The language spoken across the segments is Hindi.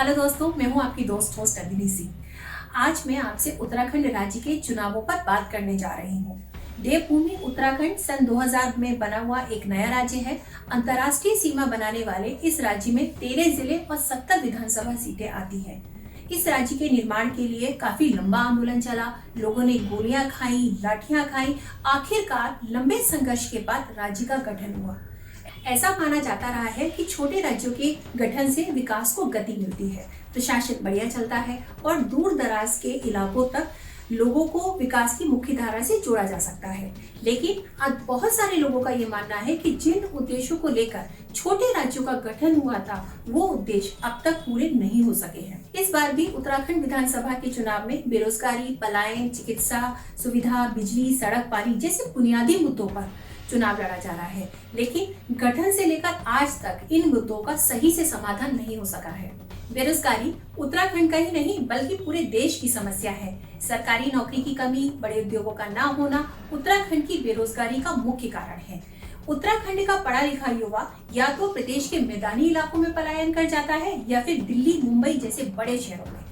हेलो दोस्तों, मैं हूं आपकी दोस्त होस्ट अदिति सिंह। आज मैं आपसे उत्तराखंड राज्य के चुनावों पर बात करने जा रही हूं। देवभूमि उत्तराखंड सन 2000 में बना हुआ एक नया राज्य है। अंतर्राष्ट्रीय सीमा बनाने वाले इस राज्य में 13 जिले और 70 विधानसभा सीटें आती हैं। इस राज्य के निर्माण के लिए काफी लंबा आंदोलन चला। लोगों ने गोलियां खाई, लाठियां खाई। आखिरकार लंबे संघर्ष के बाद राज्य का गठन हुआ। ऐसा माना जाता रहा है कि छोटे राज्यों के गठन से विकास को गति मिलती है, प्रशासन बढ़िया चलता है और दूर दराज के इलाकों तक लोगों को विकास की मुख्य धारा से जोड़ा जा सकता है। लेकिन आज बहुत सारे लोगों का ये मानना है कि जिन उद्देश्यों को लेकर छोटे राज्यों का गठन हुआ था, वो उद्देश्य अब तक पूरे नहीं हो सके हैं। इस बार भी उत्तराखंड विधानसभा के चुनाव में बेरोजगारी, पलायन, चिकित्सा सुविधा, बिजली, सड़क, पानी जैसे बुनियादी मुद्दों पर चुनाव लड़ा जा रहा है। लेकिन गठन से लेकर आज तक इन मुद्दों का सही से समाधान नहीं हो सका है। बेरोजगारी उत्तराखंड का ही नहीं बल्कि पूरे देश की समस्या है। सरकारी नौकरी की कमी, बड़े उद्योगों का ना होना उत्तराखंड की बेरोजगारी का मुख्य कारण है। उत्तराखंड का पढ़ा लिखा युवा या तो प्रदेश के मैदानी इलाकों में पलायन कर जाता है या फिर दिल्ली, मुंबई जैसे बड़े शहरों में।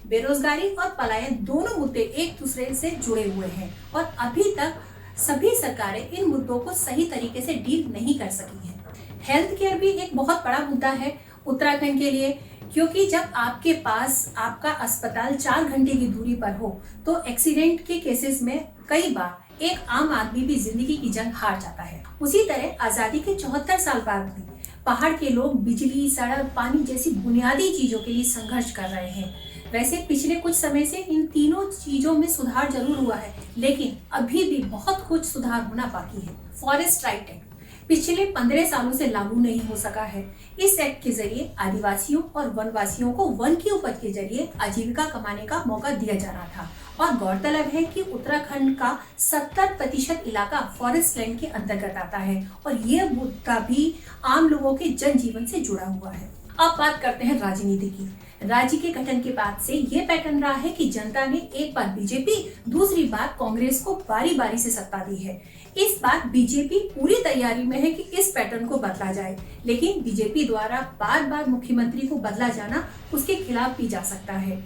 बेरोजगारी और पलायन दोनों मुद्दे एक दूसरे से जुड़े हुए हैं और अभी तक सभी सरकारें इन मुद्दों को सही तरीके से डील नहीं कर सकी हैं। हेल्थ केयर भी एक बहुत बड़ा मुद्दा है उत्तराखंड के लिए, क्योंकि जब आपके पास आपका अस्पताल 4 घंटे की दूरी पर हो तो एक्सीडेंट के केसेस में कई बार एक आम आदमी भी जिंदगी की जंग हार जाता है। उसी तरह आजादी के 74 साल बाद भी पहाड़ के लोग बिजली, सड़क, पानी जैसी बुनियादी चीजों के लिए संघर्ष कर रहे हैं। वैसे पिछले कुछ समय से इन तीनों चीजों में सुधार जरूर हुआ है, लेकिन अभी भी बहुत कुछ सुधार होना बाकी है। फॉरेस्ट राइट एक्ट पिछले 15 सालों से लागू नहीं हो सका है। इस एक्ट के जरिए आदिवासियों और वनवासियों को वन की उपज के जरिए आजीविका कमाने का मौका दिया जा रहा था। और गौरतलब है कि उत्तराखंड का 70% इलाका फॉरेस्ट लैंड के अंतर्गत आता है और ये मुद्दा भी आम लोगों के जनजीवन से जुड़ा हुआ है। अब बात करते हैं राजनीति की। राज्य के गठन के बाद से ये पैटर्न रहा है कि जनता ने एक बार बीजेपी, दूसरी बार कांग्रेस को बारी बारी से सत्ता दी है। इस बार बीजेपी पूरी तैयारी में है कि इस पैटर्न को बदला जाए, लेकिन बीजेपी द्वारा बार बार मुख्यमंत्री को बदला जाना उसके खिलाफ भी जा सकता है।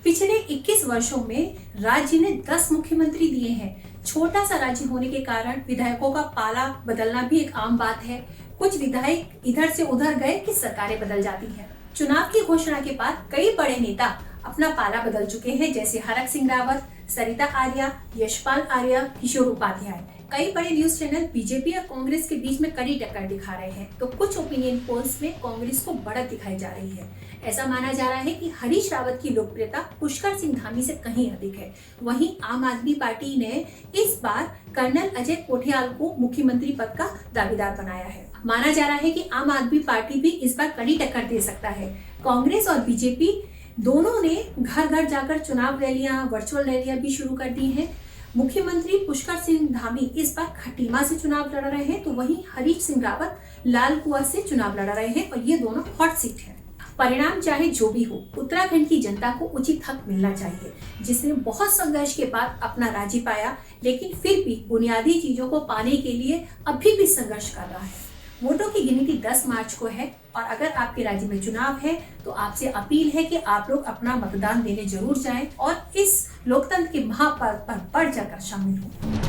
पिछले 21 वर्षों में राज्य ने 10 मुख्यमंत्री दिए हैं। छोटा सा राज्य होने के कारण विधायकों का पाला बदलना भी एक आम बात है। कुछ विधायक इधर से उधर गए कि सरकारें बदल जाती हैं। चुनाव की घोषणा के बाद कई बड़े नेता अपना पाला बदल चुके हैं, जैसे हरक सिंह रावत, सरिता आर्या, यशपाल आर्या, किशोर उपाध्याय। कई बड़े न्यूज चैनल बीजेपी और कांग्रेस के बीच में कड़ी टक्कर दिखा रहे हैं, तो कुछ ओपिनियन पोल्स में कांग्रेस को बढ़त दिखाई जा रही है। ऐसा माना जा रहा है कि हरीश रावत की लोकप्रियता पुष्कर सिंह धामी से कहीं अधिक है। वहीं आम आदमी पार्टी ने इस बार कर्नल अजय कोठियाल को मुख्यमंत्री पद का दावेदार बनाया है। माना जा रहा है कि आम आदमी पार्टी भी इस बार कड़ी टक्कर दे सकता है। कांग्रेस और बीजेपी दोनों ने घर घर जाकर चुनाव रैलियां, वर्चुअल रैलियां भी शुरू कर दी हैं। मुख्यमंत्री पुष्कर सिंह धामी इस बार खटीमा से चुनाव लड़ रहे हैं, तो वहीं हरीश सिंह रावत लाल कुआं से चुनाव लड़ रहे हैं और ये दोनों हॉट सीट है। परिणाम चाहे जो भी हो, उत्तराखंड की जनता को उचित हक मिलना चाहिए, जिसने बहुत संघर्ष के बाद अपना राज्य पाया, लेकिन फिर भी बुनियादी चीजों को पाने के लिए अभी भी संघर्ष कर रहा है। वोटों की गिनती 10 मार्च को है और अगर आपके राज्य में चुनाव है तो आपसे अपील है कि आप लोग अपना मतदान देने जरूर जाएं और इस लोकतंत्र के महापर्व पर बढ़ चढ़कर शामिल हों।